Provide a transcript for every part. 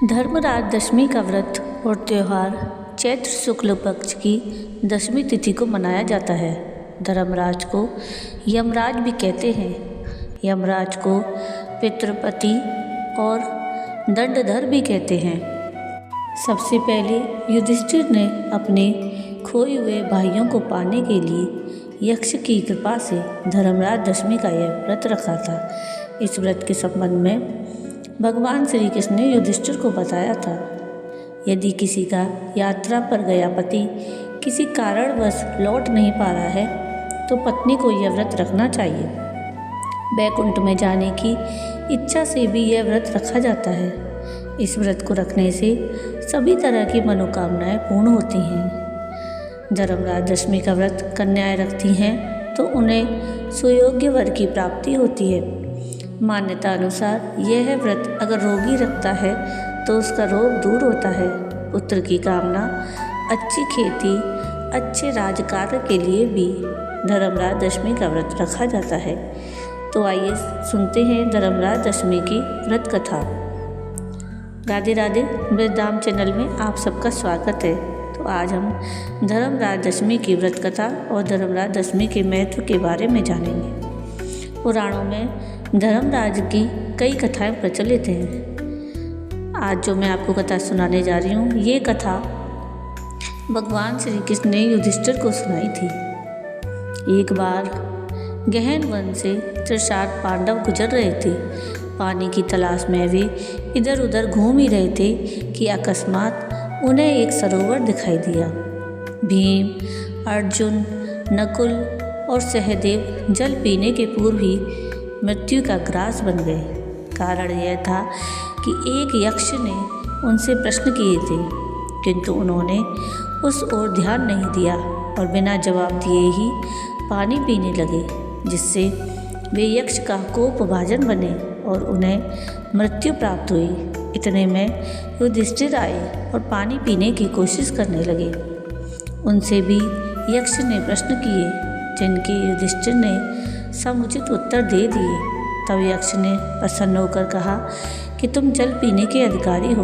धर्मराज दशमी का व्रत और त्यौहार चैत्र शुक्ल पक्ष की दशमी तिथि को मनाया जाता है। धर्मराज को यमराज भी कहते हैं। यमराज को पितृपति और दंडधर भी कहते हैं। सबसे पहले युधिष्ठिर ने अपने खोए हुए भाइयों को पाने के लिए यक्ष की कृपा से धर्मराज दशमी का यह व्रत रखा था। इस व्रत के संबंध में भगवान श्री कृष्ण ने युधिष्ठिर को बताया था। यदि किसी का यात्रा पर गया पति किसी कारणवश लौट नहीं पा रहा है तो पत्नी को यह व्रत रखना चाहिए। बैकुंठ में जाने की इच्छा से भी यह व्रत रखा जाता है। इस व्रत को रखने से सभी तरह की मनोकामनाएं पूर्ण होती हैं। धर्मराज दशमी का व्रत कन्याएं रखती हैं तो उन्हें सुयोग्य वर की प्राप्ति होती है। मान्यता अनुसार यह व्रत अगर रोगी रखता है तो उसका रोग दूर होता है। पुत्र की कामना, अच्छी खेती, अच्छे राजकार्य के लिए भी धर्मराज दशमी का व्रत रखा जाता है। तो आइए सुनते हैं धर्मराज दशमी की व्रत कथा। राधे राधे। वृद्धाम चैनल में आप सबका स्वागत है। तो आज हम धर्मराज दशमी की व्रत कथा और धर्मराज दशमी के महत्व के बारे में जानेंगे। पुराणों में धर्मराज की कई कथाएं प्रचलित हैं। आज जो मैं आपको कथा सुनाने जा रही हूँ, ये कथा भगवान श्री कृष्ण ने युधिष्ठिर को सुनाई थी। एक बार गहन वन से त्रिशाट पांडव गुजर रहे थे। पानी की तलाश में वे इधर उधर घूम ही रहे थे कि अकस्मात उन्हें एक सरोवर दिखाई दिया। भीम, अर्जुन, नकुल और सहदेव जल पीने के पूर्व ही मृत्यु का ग्रास बन गए। कारण यह था कि एक यक्ष ने उनसे प्रश्न किए थे, किंतु उन्होंने उस ओर ध्यान नहीं दिया और बिना जवाब दिए ही पानी पीने लगे, जिससे वे यक्ष का कोपभाजन बने और उन्हें मृत्यु प्राप्त हुई। इतने में युधिष्ठिर आए और पानी पीने की कोशिश करने लगे। उनसे भी यक्ष ने प्रश्न किए, जिनके युधिष्ठिर ने समुचित उत्तर दे दिए। तब यक्ष ने प्रसन्न होकर कहा कि तुम जल पीने के अधिकारी हो।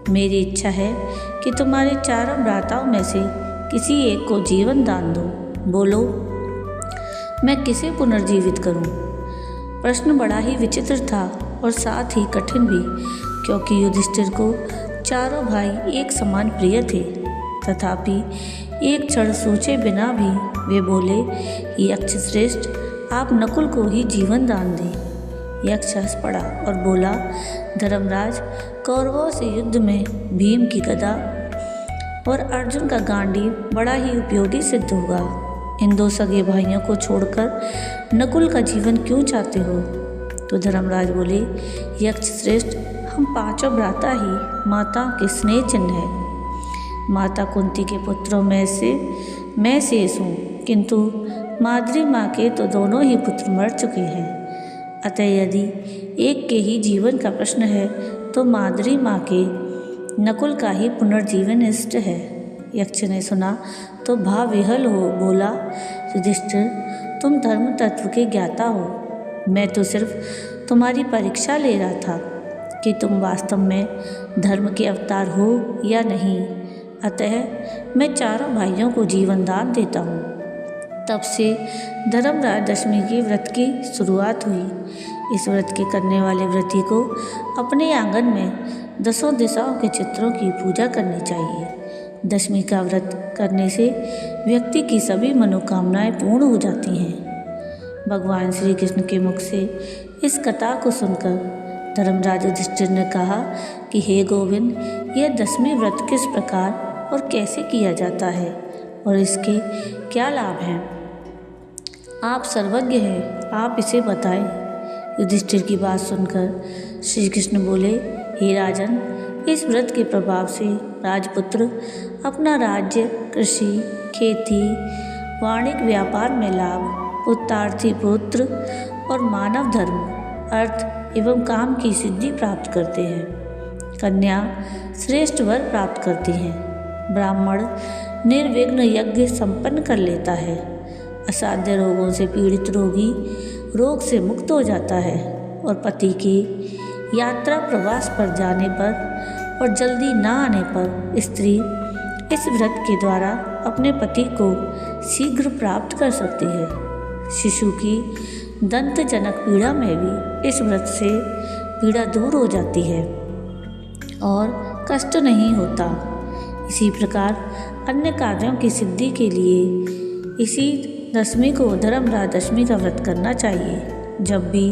मेरी इच्छा है कि तुम्हारे चारों भ्राताओं में से किसी एक को जीवन दान दो। बोलो, मैं किसे पुनर्जीवित करूं? प्रश्न बड़ा ही विचित्र था और साथ ही कठिन भी, क्योंकि युधिष्ठिर को चारों भाई एक समान प्रिय थे। तथापि एक क्षण सोचे बिना भी वे बोले, यक्ष श्रेष्ठ, आप नकुल को ही जीवन दान दें। यक्ष हंस पड़ा और बोला, धर्मराज, कौरवों से युद्ध में भीम की गदा और अर्जुन का गांडीव बड़ा ही उपयोगी सिद्ध होगा। इन दो सगे भाइयों को छोड़कर नकुल का जीवन क्यों चाहते हो? तो धर्मराज बोले, यक्ष श्रेष्ठ, हम पांचों भ्राता ही माता के स्नेह चिन्ह हैं। माता कुंती के पुत्रों में से मैं शेष हूँ, किंतु माद्री माँ के तो दोनों ही पुत्र मर चुके हैं। अतः यदि एक के ही जीवन का प्रश्न है तो माद्री माँ के नकुल का ही पुनर्जीवन इष्ट है। यक्ष ने सुना तो भाव विहल हो बोला, युधिष्ठिर, तुम धर्म तत्व के ज्ञाता हो। मैं तो सिर्फ तुम्हारी परीक्षा ले रहा था कि तुम वास्तव में धर्म के अवतार हो या नहीं। अतः मैं चारों भाइयों को जीवन दान देता हूँ। तब से धर्मराज दशमी की व्रत की शुरुआत हुई। इस व्रत के करने वाले व्रती को अपने आंगन में 10 दिशाओं के चित्रों की पूजा करनी चाहिए। दशमी का व्रत करने से व्यक्ति की सभी मनोकामनाएं पूर्ण हो जाती हैं। भगवान श्री कृष्ण के मुख से इस कथा को सुनकर धर्मराज युधिष्ठिर ने कहा कि हे गोविंद, यह दशमी व्रत किस प्रकार और कैसे किया जाता है और इसके क्या लाभ हैं? आप सर्वज्ञ हैं, आप इसे बताएं। युधिष्ठिर की बात सुनकर श्री कृष्ण बोले, हे राजन, इस व्रत के प्रभाव से राजपुत्र अपना राज्य, कृषि, खेती, वाणिज्य व्यापार में लाभ, पुत्रार्थी पुत्र और मानव धर्म, अर्थ एवं काम की सिद्धि प्राप्त करते हैं। कन्या श्रेष्ठ वर प्राप्त करती हैं। ब्राह्मण निर्विघ्न यज्ञ संपन्न कर लेता है। असाध्य रोगों से पीड़ित रोगी रोग से मुक्त हो जाता है और पति की यात्रा प्रवास पर जाने पर और जल्दी ना आने पर स्त्री इस व्रत के द्वारा अपने पति को शीघ्र प्राप्त कर सकती है। शिशु की दंतजनक पीड़ा में भी इस व्रत से पीड़ा दूर हो जाती है और कष्ट नहीं होता। इसी प्रकार अन्य कार्यों की सिद्धि के लिए इसी दशमी को धर्मराज दशमी का व्रत करना चाहिए। जब भी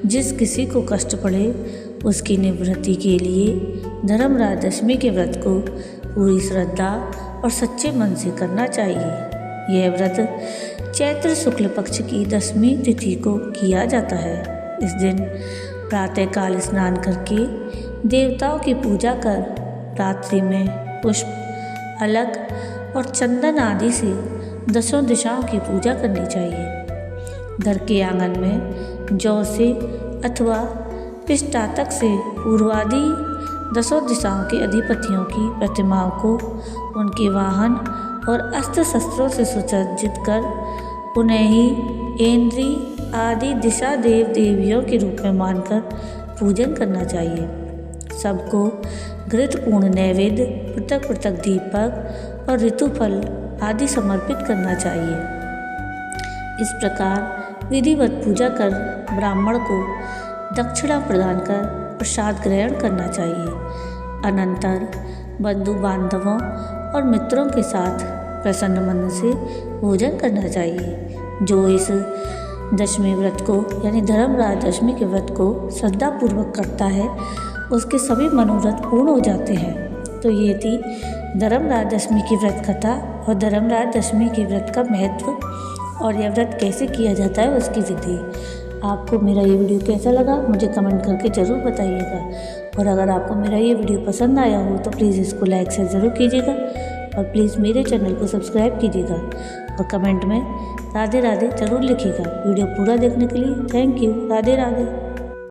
जिस किसी को कष्ट पड़े उसकी निवृत्ति के लिए धर्मराज दशमी के व्रत को पूरी श्रद्धा और सच्चे मन से करना चाहिए। यह व्रत चैत्र शुक्ल पक्ष की दशमी तिथि को किया जाता है। इस दिन प्रातःकाल स्नान करके देवताओं की पूजा कर रात्रि में पुष्प, अलग और चंदन आदि से दसों दिशाओं की पूजा करनी चाहिए। घर के आंगन में जौ से अथवा पिष्टातक से पूर्वादि दसों दिशाओं के अधिपतियों की प्रतिमाओं को उनके वाहन और अस्त्र शस्त्रों से सुसज्जित कर उन्हें ही इंद्री आदि दिशा देव देवियों के रूप में मानकर पूजन करना चाहिए। सबको घृतपूर्ण नैवेद्य, पृथक पृथक दीपक और ऋतुफल आदि समर्पित करना चाहिए। इस प्रकार विधिवत पूजा कर ब्राह्मण को दक्षिणा प्रदान कर प्रसाद ग्रहण करना चाहिए। अनंतर बंधु बांधवों और मित्रों के साथ प्रसन्न मन से भोजन करना चाहिए। जो इस दशमी व्रत को यानी धर्मराज दशमी के व्रत को श्रद्धापूर्वक करता है उसके सभी मनोरथ पूर्ण हो जाते हैं। तो ये थी धर्मराज दशमी की व्रत कथा और धर्मराज दशमी के व्रत का महत्व और यह व्रत कैसे किया जाता है उसकी विधि। आपको मेरा ये वीडियो कैसा लगा मुझे कमेंट करके ज़रूर बताइएगा। और अगर आपको मेरा ये वीडियो पसंद आया हो तो प्लीज़ इसको लाइक से ज़रूर कीजिएगा और प्लीज़ मेरे चैनल को सब्सक्राइब कीजिएगा और कमेंट में राधे राधे ज़रूर लिखिएगा। वीडियो पूरा देखने के लिए थैंक यू। राधे राधे।